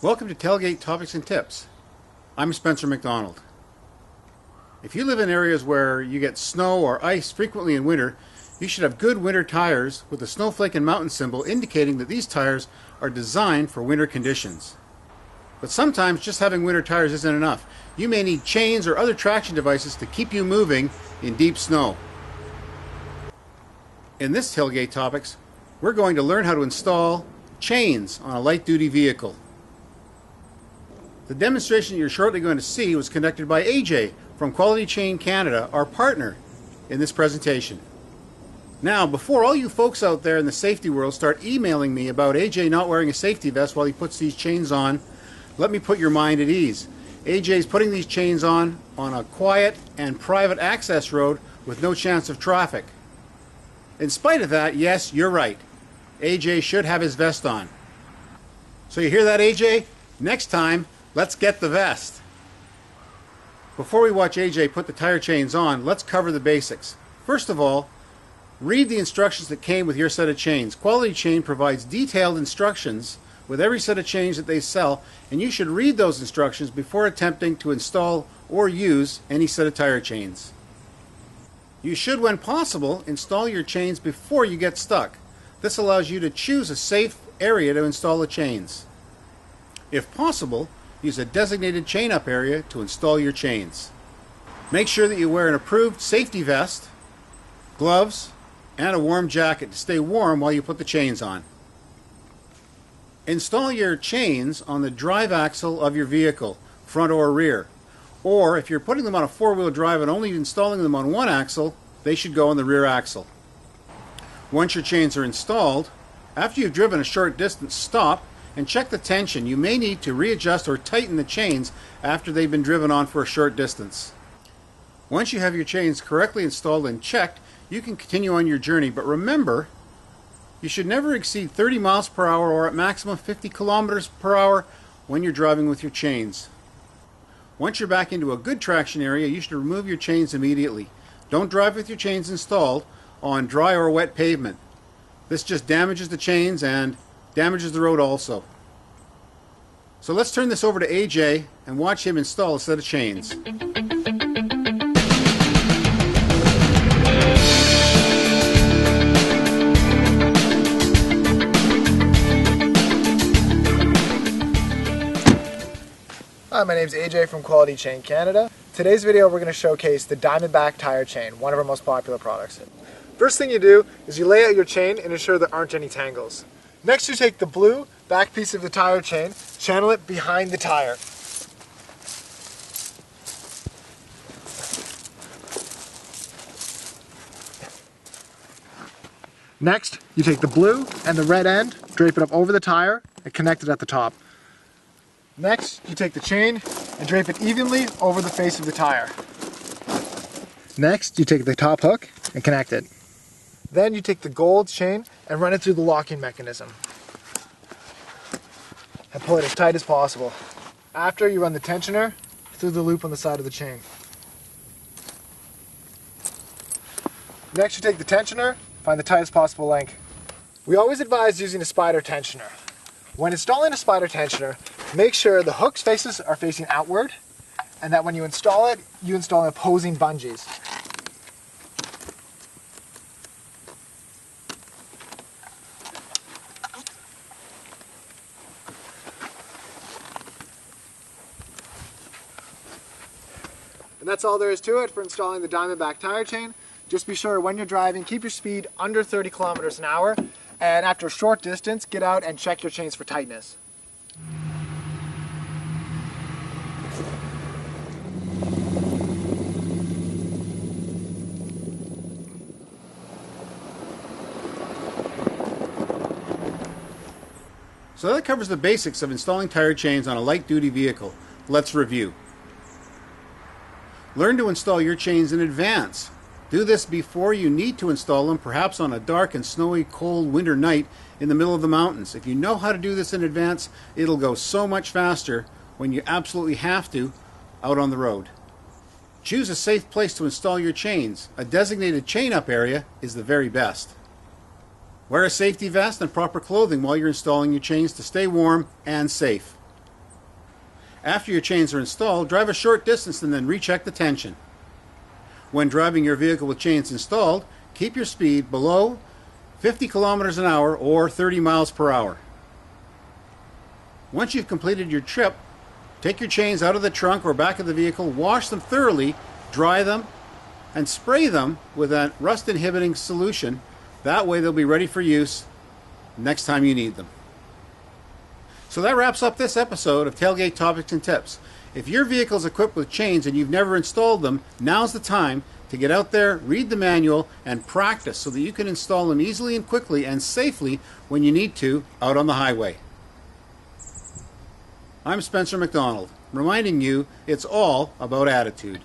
Welcome to Tailgate Topics and Tips. I'm Spencer McDonald. If you live in areas where you get snow or ice frequently in winter, you should have good winter tires with the snowflake and mountain symbol indicating that these tires are designed for winter conditions. But sometimes just having winter tires isn't enough. You may need chains or other traction devices to keep you moving in deep snow. In this Tailgate Topics, we're going to learn how to install chains on a light-duty vehicle. The demonstration you're shortly going to see was conducted by AJ from Quality Chain Canada, our partner in this presentation. Now, before all you folks out there in the safety world start emailing me about AJ not wearing a safety vest while he puts these chains on, let me put your mind at ease. AJ is putting these chains on a quiet and private access road with no chance of traffic. In spite of that, yes, you're right. AJ should have his vest on. So you hear that, AJ? Next time, let's get the vest. Before we watch AJ put the tire chains on, let's cover the basics. First of all, read the instructions that came with your set of chains. Quality Chain provides detailed instructions with every set of chains that they sell, and you should read those instructions before attempting to install or use any set of tire chains. You should, when possible, install your chains before you get stuck. This allows you to choose a safe area to install the chains. If possible, use a designated chain-up area to install your chains. Make sure that you wear an approved safety vest, gloves, and a warm jacket to stay warm while you put the chains on. Install your chains on the drive axle of your vehicle, front or rear. Or if you're putting them on a four-wheel drive and only installing them on one axle, they should go on the rear axle. Once your chains are installed, after you've driven a short distance, stop and check the tension. You may need to readjust or tighten the chains after they've been driven on for a short distance. Once you have your chains correctly installed and checked, you can continue on your journey, but remember, you should never exceed 30 miles per hour or at maximum 50 kilometers per hour when you're driving with your chains. Once you're back into a good traction area, you should remove your chains immediately. Don't drive with your chains installed on dry or wet pavement. This just damages the chains and damages the road also. So let's turn this over to AJ and watch him install a set of chains. Hi, my name is AJ from Quality Chain Canada. Today's video we're going to showcase the Diamondback tire chain, one of our most popular products. First thing you do is you lay out your chain and ensure there aren't any tangles. Next you take the blue back piece of the tire chain, channel it behind the tire. Next you take the blue and the red end, drape it up over the tire and connect it at the top. Next, you take the chain and drape it evenly over the face of the tire. Next, you take the top hook and connect it. Then you take the gold chain and run it through the locking mechanism. And pull it as tight as possible. After, you run the tensioner through the loop on the side of the chain. Next, you take the tensioner, find the tightest possible length. We always advise using a spider tensioner. When installing a spider tensioner, make sure the hook's faces are facing outward and that when you install it, you install opposing bungees. And that's all there is to it for installing the Diamondback tire chain. Just be sure when you're driving, keep your speed under 30 kilometers an hour, and after a short distance, get out and check your chains for tightness. So that covers the basics of installing tire chains on a light-duty vehicle. Let's review. Learn to install your chains in advance. Do this before you need to install them, perhaps on a dark and snowy, cold winter night in the middle of the mountains. If you know how to do this in advance, it'll go so much faster when you absolutely have to out on the road. Choose a safe place to install your chains. A designated chain-up area is the very best. Wear a safety vest and proper clothing while you're installing your chains to stay warm and safe. After your chains are installed, drive a short distance and then recheck the tension. When driving your vehicle with chains installed, keep your speed below 50 kilometers an hour or 30 miles per hour. Once you've completed your trip, take your chains out of the trunk or back of the vehicle, wash them thoroughly, dry them, and spray them with a rust-inhibiting solution. That way they'll be ready for use next time you need them. So that wraps up this episode of Tailgate Topics and Tips. If your vehicle is equipped with chains and you've never installed them, now's the time to get out there, read the manual, and practice so that you can install them easily and quickly and safely when you need to out on the highway. I'm Spencer McDonald, reminding you it's all about attitude.